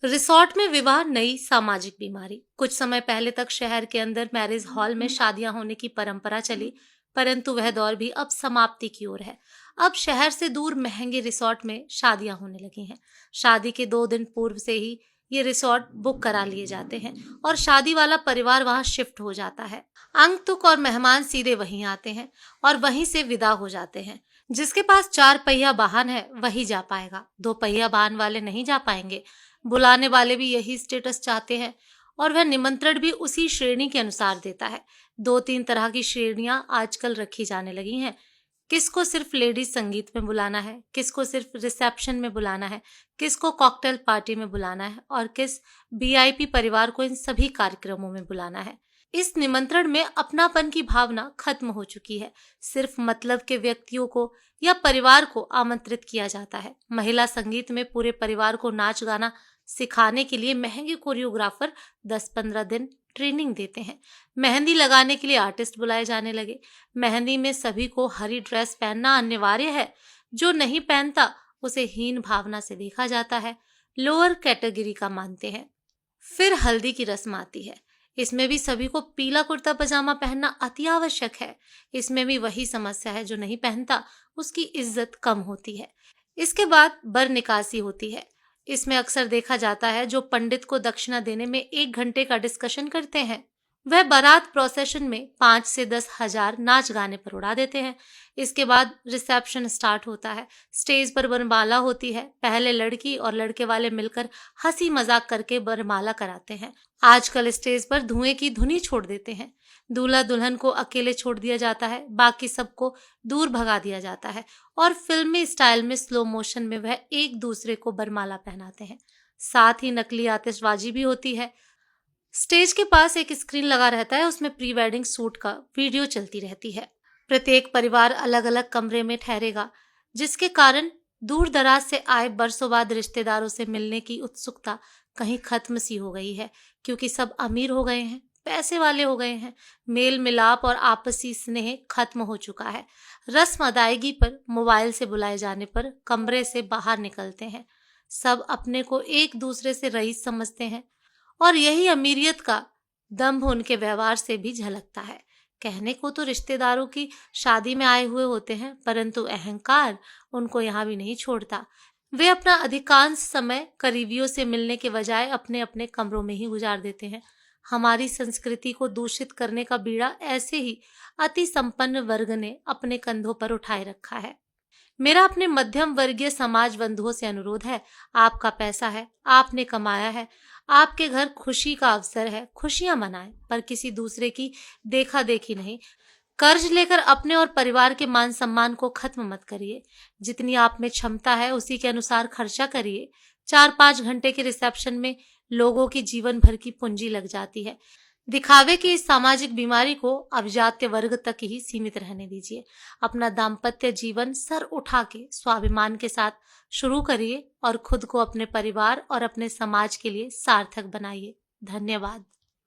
Resort में विवाह नई सामाजिक बीमारी। कुछ समय पहले तक शहर के अंदर मैरिज हॉल में शादियां होने की परंपरा चली, परंतु वह दौर भी अब समाप्ति की ओर है। अब शहर से दूर महंगे रिसोर्ट में शादियां होने लगी हैं। शादी के 2 दिन पूर्व से ही ये रिसोर्ट बुक करा लिए जाते हैं और शादी वाला परिवार वहां शिफ्ट हो जाता है। आगंतुक और मेहमान सीधे वहीं आते हैं और वहीं से विदा हो जाते हैं। जिसके पास 4 पहिया वाहन है वही जा पाएगा, 2 पहिया वाहन वाले नहीं जा पाएंगे। बुलाने वाले भी यही स्टेटस चाहते हैं और वह निमंत्रण भी उसी श्रेणी के अनुसार देता है। 2-3 तरह की श्रेणियां आजकल रखी जाने लगी हैं। किसको सिर्फ लेडीज संगीत में बुलाना है, किसको सिर्फ रिसेप्शन में बुलाना है, किसको कॉकटेल पार्टी में बुलाना है और किस वीआईपी परिवार को इन सभी कार्यक्रमों में बुलाना है। इस निमंत्रण में अपनापन की भावना खत्म हो चुकी है। सिर्फ मतलब के व्यक्तियों को या परिवार को आमंत्रित किया जाता है। महिला संगीत में पूरे परिवार को नाच गाना सिखाने के लिए महंगे कोरियोग्राफर 10-15 दिन ट्रेनिंग देते हैं। मेहंदी लगाने के लिए आर्टिस्ट बुलाए जाने लगे। मेहंदी में सभी को हरी ड्रेस पहनना अनिवार्य है। जो नहीं पहनता उसे हीन भावना से देखा जाता है, लोअर कैटेगरी का मानते हैं। फिर हल्दी की रस्म आती है। इसमें भी सभी को पीला कुर्ता पजामा पहनना अति आवश्यक है। इसमें भी वही समस्या है, जो नहीं पहनता उसकी इज्जत कम होती है। इसके बाद बर निकासी होती है। इसमें अक्सर देखा जाता है जो पंडित को दक्षिणा देने में 1 घंटे का डिस्कशन करते हैं, वह बारात प्रोसेशन में 5 से 10 हजार नाच गाने पर उड़ा देते हैं। इसके बाद रिसेप्शन स्टार्ट होता है। स्टेज पर वरमाला होती है। पहले लड़की और लड़के वाले मिलकर हंसी मजाक करके वरमाला कराते हैं। आजकल स्टेज पर धुएं की धुनी छोड़ देते हैं। दूल्हा दुल्हन को अकेले छोड़ दिया जाता है, बाकी सबको दूर भगा दिया जाता है और फिल्मी स्टाइल में स्लो मोशन में वह एक दूसरे को वरमाला पहनाते हैं। साथ ही नकली आतिशबाजी भी होती है। स्टेज के पास एक स्क्रीन लगा रहता है, उसमें प्री वेडिंग शूट का वीडियो चलती रहती है। प्रत्येक परिवार अलग अलग कमरे में ठहरेगा, जिसके कारण दूर दराज से आए बरसों बाद रिश्तेदारों से मिलने की उत्सुकता कहीं खत्म सी हो गई है, क्योंकि सब अमीर हो गए हैं, पैसे वाले हो गए हैं। मेल मिलाप और आपसी स्नेह खत्म हो चुका है। रस्म अदायगी पर मोबाइल से बुलाए जाने पर कमरे से बाहर निकलते हैं। सब अपने को एक दूसरे से रईस समझते हैं और यही अमीरियत का दंभ उनके व्यवहार से भी झलकता है। कहने को तो रिश्तेदारों की शादी में आए हुए होते हैं, परंतु अहंकार उनको यहाँ भी नहीं छोड़ता। वे अपना अधिकांश समय करीबियों से मिलने के बजाय अपने अपने कमरों में ही गुजार देते हैं। हमारी संस्कृति को दूषित करने का बीड़ा ऐसे ही अति संपन्न वर्ग ने अपने कंधों पर उठाए रखा है। मेरा अपने मध्यम वर्गीय समाज बंधुओं से अनुरोध है, आपका पैसा है, आपने कमाया है, आपके घर खुशी का अवसर है, खुशियां मनाएं, पर किसी दूसरे की देखा देखी नहीं। कर्ज लेकर अपने और परिवार के मान सम्मान को खत्म मत करिए। जितनी आप में क्षमता है उसी के अनुसार खर्चा करिए। 4-5 घंटे के रिसेप्शन में लोगों की जीवन भर की पूंजी लग जाती है। दिखावे की इस सामाजिक बीमारी को अब जातीय वर्ग तक ही सीमित रहने दीजिए। अपना दाम्पत्य जीवन सर उठा के स्वाभिमान के साथ शुरू करिए और खुद को, अपने परिवार और अपने समाज के लिए सार्थक बनाइए। धन्यवाद।